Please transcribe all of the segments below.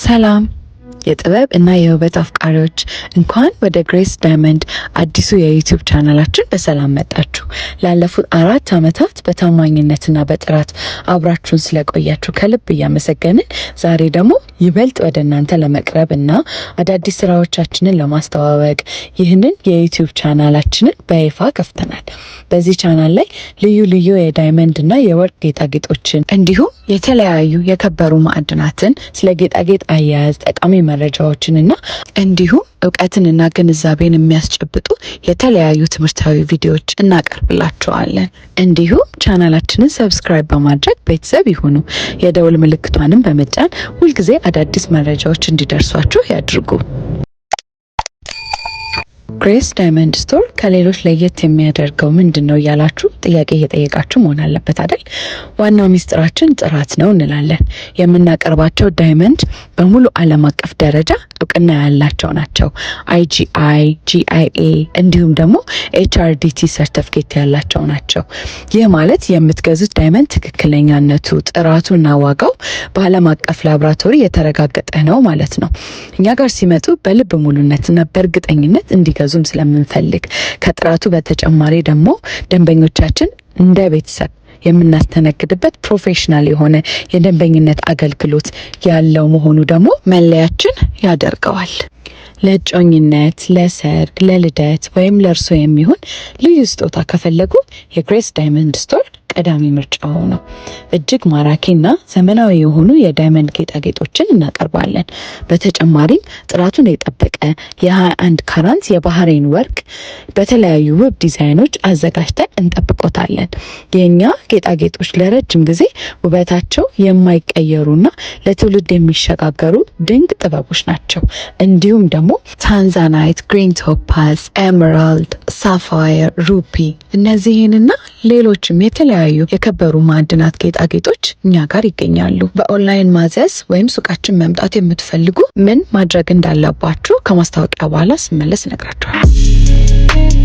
ሰላም የጥበብ እና የውበት አፍቃሪዎች እንኳን ወደ ግሬስ ዳይመንድ አዲሱ የዩቲዩብ ቻናላችን በሰላም መጣችሁ። ላለፉት 4 ዓመታት በታማኝነትና በጥራት አብራችሁን ስለቆያችሁ ከልብ እያመሰገንን ዛሬ ደግሞ ይበልጥ ወደ እናንተ ለመቅረብ እና አዳዲስ ስራዎቻችንን ለማስተዋወቅ ይህንን የዩቲዩብ ቻናላችንን በይፋ ከፍተናል። በዚህ ቻናል ላይ ልዩ ልዩ የዳይመንድ እና የወርቅ ጌጣጌጦችን እንዲሁም የተለያዩ የከበሩ ማዕድናትን ስለ ጌጣጌጥ አያያዝ ጠቃሚ መረጃዎችንና እንዲሁም እውቀትንና ግንዛቤን የሚያስጨብጡ የተለያዩ ትምህርታዊ ቪዲዮዎች እናቀርብላችኋለን። እንዲሁም ቻናላችንን ሰብስክራይብ በማድረግ ቤተሰብ ይሁኑ። የደውል ምልክቷንም በመጫን ሁልጊዜ አዳዲስ መረጃዎች እንዲደርሷችሁ ያድርጉ። ግሬስ ዳይመንድ ስቶር ከሌሎች ለየት የሚያደርገው ምንድነው እያላችሁ ጥያቄ እየጠየቃችሁ መሆን አለበት አይደል? ዋናው ሚስጥራችን ጥራት ነው እንላለን። የምናቀርባቸው ዳይመንድ በሙሉ ዓለም አቀፍ ደረጃ እውቅና ያላቸው ናቸው። IGI፣ GIA እንዲሁም ደግሞ HRDT ሰርቲፊኬት ያላቸው ናቸው። ይህ ማለት የምትገዙት ዳይመንድ ትክክለኛነቱ፣ ጥራቱና ዋጋው በዓለም አቀፍ ላቦራቶሪ የተረጋገጠ ነው ማለት ነው። እኛ ጋር ሲመጡ በልብ ሙሉነትና በእርግጠኝነት እንዲገዙም ስለምንፈልግ ከጥራቱ በተጨማሪ ደግሞ ደንበኞቻችን እንደ ቤተሰብ የምናስተናግድበት ፕሮፌሽናል የሆነ የደንበኝነት አገልግሎት ያለው መሆኑ ደግሞ መለያችን ያደርገዋል። ለእጮኝነት፣ ለሰርግ፣ ለልደት ወይም ለእርሶ የሚሆን ልዩ ስጦታ ከፈለጉ የግሬስ ዳይመንድ ስቶር ቀዳሚ ምርጫው ነው። እጅግ ማራኪና ዘመናዊ የሆኑ የዳይመንድ ጌጣጌጦችን እናቀርባለን። በተጨማሪም ጥራቱን የጠበቀ የ21 ካራንት የባህሬን ወርቅ በተለያዩ ውብ ዲዛይኖች አዘጋጅተን እንጠብቆታለን። የኛ ጌጣጌጦች ለረጅም ጊዜ ውበታቸው የማይቀየሩና ለትውልድ የሚሸጋገሩ ድንቅ ጥበቦች ናቸው። እንዲሁም ደግሞ ታንዛናይት፣ ግሪን ቶፓዝ፣ ኤመራልድ፣ ሳፋየር፣ ሩፒ እነዚህንና ሌሎችም የተለያዩ የከበሩ ማዕድናት ጌጣጌጦች እኛ ጋር ይገኛሉ። በኦንላይን ማዘዝ ወይም ሱቃችን መምጣት የምትፈልጉ ምን ማድረግ እንዳለባችሁ ከማስታወቂያ በኋላ ስመለስ እነግራችኋለሁ።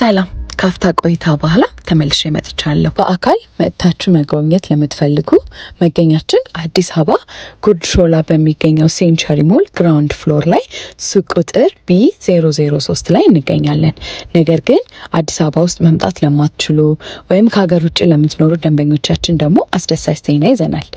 ሰላም ካፍታ ቆይታ በኋላ ተመልሼ መጥቻለሁ። በአካል መጥታችሁ መጎብኘት ለምትፈልጉ መገኛችን አዲስ አበባ ጉርድ ሾላ በሚገኘው ሴንቸሪ ሞል ግራውንድ ፍሎር ላይ ሱቅ ቁጥር B003 ላይ እንገኛለን። ነገር ግን አዲስ አበባ ውስጥ መምጣት ለማትችሉ ወይም ከሀገር ውጭ ለምትኖሩ ደንበኞቻችን ደግሞ አስደሳች ዜና ይዘናል።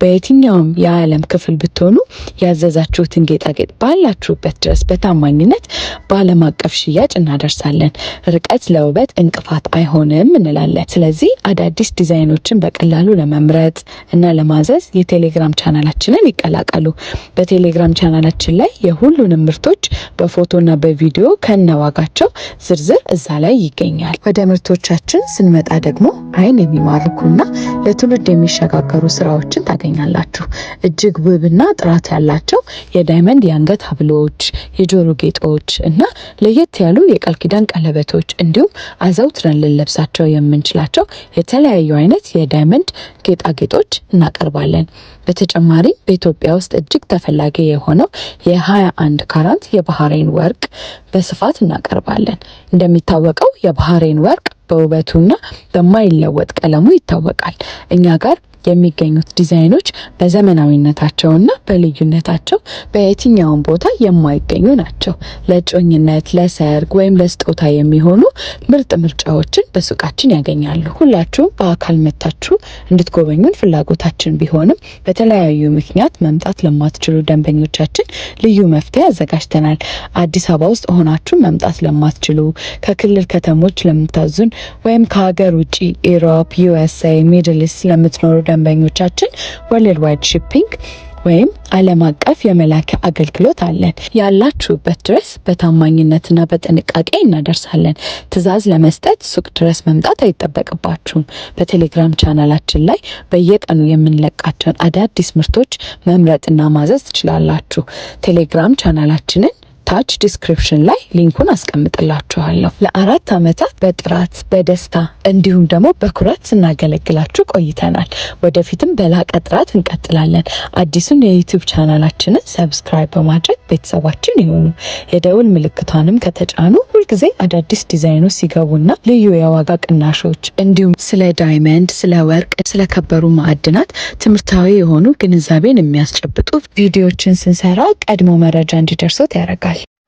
በየትኛውም የዓለም ክፍል ብትሆኑ ያዘዛችሁትን ጌጣጌጥ ባላችሁበት ድረስ በታማኝነት በዓለም አቀፍ ሽያጭ እናደርሳለን። ርቀት ለውበት እንቅፋት አይሆንም እንላለን። ስለዚህ አዳዲስ ዲዛይኖችን በቀላሉ ለመምረጥ እና ለማዘዝ የቴሌግራም ቻናላችንን ይቀላቀሉ። በቴሌግራም ቻናላችን ላይ የሁሉንም ምርቶች በፎቶና በቪዲዮ ከነዋጋቸው ዝርዝር እዛ ላይ ይገኛል። ወደ ምርቶቻችን ስንመጣ ደግሞ አይን የሚማርኩና ለትውልድ የሚሸጋገሩ ስራዎችን ታገኛላችሁ። እጅግ ውብና ጥራት ያላቸው የዳይመንድ የአንገት ሀብሎች፣ የጆሮ ጌጦች እና ለየት ያሉ የቃል ኪዳን ቀለበቶች እንዲሁም አዘውትረን ልንለብሳቸው የምንችላቸው የተለያዩ አይነት የዳይመንድ ጌጣጌጦች እናቀርባለን። በተጨማሪ በኢትዮጵያ ውስጥ እጅግ ተፈላጊ የሆነው የ21 ካራንት የባህሬን ወርቅ በስፋት እናቀርባለን። እንደሚታወቀው የባህሬን ወርቅ በውበቱና በማይለወጥ ቀለሙ ይታወቃል። እኛ ጋር የሚገኙት ዲዛይኖች በዘመናዊነታቸውና በልዩነታቸው በየትኛውም ቦታ የማይገኙ ናቸው። ለእጮኝነት፣ ለሰርግ ወይም ለስጦታ የሚሆኑ ምርጥ ምርጫዎችን በሱቃችን ያገኛሉ። ሁላችሁም በአካል መታችሁ እንድትጎበኙን ፍላጎታችን ቢሆንም በተለያዩ ምክንያት መምጣት ለማትችሉ ደንበኞቻችን ልዩ መፍትሄ አዘጋጅተናል። አዲስ አበባ ውስጥ ሆናችሁ መምጣት ለማትችሉ ከክልል ከተሞች ለምታዙን ወይም ከሀገር ውጭ ኢሮፕ፣ USA፣ ሚድል ኢስት ለምትኖሩ ደንበኞቻችን ወርልድ ዋይድ ሺፒንግ ወይም ዓለም አቀፍ የመላኪያ አገልግሎት አለን። ያላችሁበት ድረስ በታማኝነትና በጥንቃቄ እናደርሳለን። ትዕዛዝ ለመስጠት ሱቅ ድረስ መምጣት አይጠበቅባችሁም። በቴሌግራም ቻናላችን ላይ በየቀኑ የምንለቃቸውን አዳዲስ ምርቶች መምረጥና ማዘዝ ትችላላችሁ። ቴሌግራም ቻናላችንን ታች ዲስክሪፕሽን ላይ ሊንኩን አስቀምጥላችኋለሁ። ለ4 ዓመታት በጥራት በደስታ እንዲሁም ደግሞ በኩራት ስናገለግላችሁ ቆይተናል። ወደፊትም በላቀ ጥራት እንቀጥላለን። አዲሱን የዩቲዩብ ቻናላችንን ሰብስክራይብ በማድረግ ቤተሰባችን ይሁኑ። የደውል ምልክቷንም ከተጫኑ ሁልጊዜ አዳዲስ ዲዛይኖች ሲገቡና ልዩ የዋጋ ቅናሾች እንዲሁም ስለ ዳይመንድ፣ ስለ ወርቅ፣ ስለ ከበሩ ማዕድናት ትምህርታዊ የሆኑ ግንዛቤን የሚያስጨብጡ ቪዲዮዎችን ስንሰራ ቀድሞ መረጃ እንዲደርሶት ያደርጋል።